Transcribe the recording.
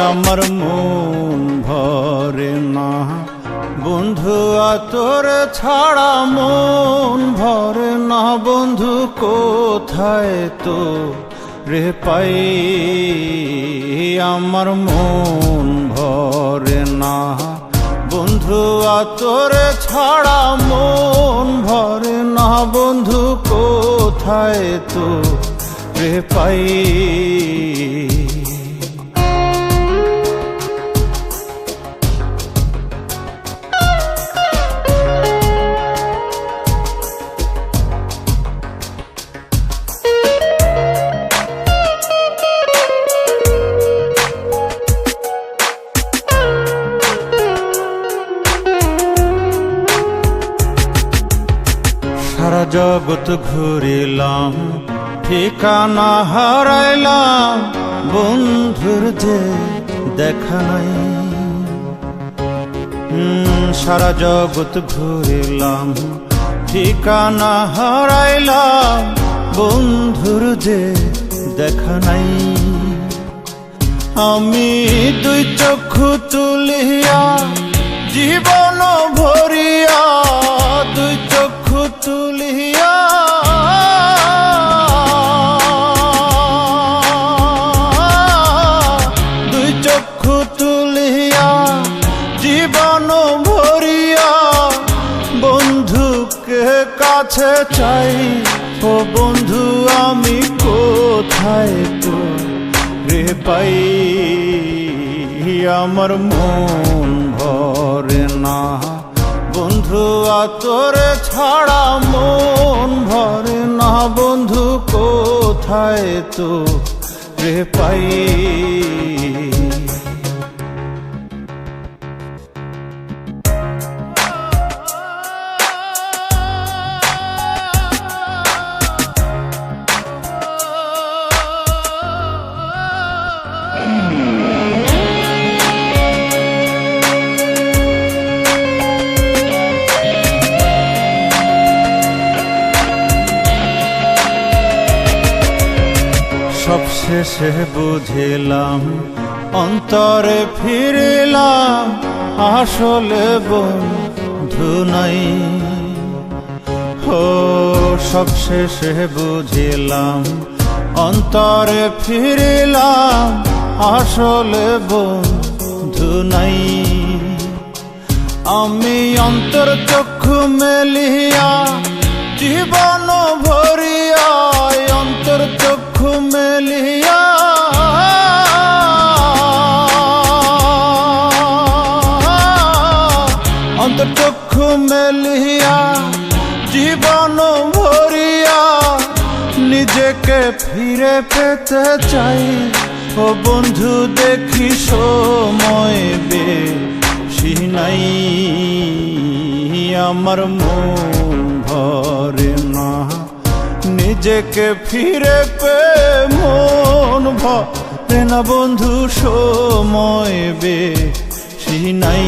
আমার মন ভরে না বন্ধু তোর ছাড়া মন ভরে না বন্ধু কোথায় তো রে পাই আমার মন ভরে না বন্ধু তোর ছাড়া মন ভরে না বন্ধু কোথায় তো রে পাই সারা জগৎ ঘুরিলাম ঠিকানা হারাইলাম বন্ধুর যে দেখা নাই সারা জগৎ ঘুরিলাম ঠিকানা হারাইলাম বন্ধুর যে দেখা নাই আমি দুই চক্ষু তুলিয়া জীবন ভরিয়া দুই চক্ষু তুলিয়া দুই চক্ষু তুলিয়া জীবন ভরিয়া বন্ধুকে কাছে চাই ও বন্ধু আমি কোথায় তো রে পাই আমার মন ভরে না বন্ধু তোর ছাড়া মন ভরে না বন্ধু কোথায় তো রে পাই সবশেষে বুঝিলাম অন্তরে ফিরিলাম আসলে বন্ধু নাই ও সবশেষে বুঝিলাম অন্তরে ফিরিলাম আসলে বন্ধু নাই আমি অন্তর চক্ষু মেলিয়া জীবন ভরিয়া অন্তর চক্ষু মেলিয়া অন্তর চক্ষু মেলিয়া জীবন ভরিয়া নিজেকে ফিরে পেতে চাই ও বন্ধু দেখি সময় বেশি নাই আমার মন ভরে না নিজেকে ফিরে পে মন ভরে না বন্ধু সময় বেশি নাই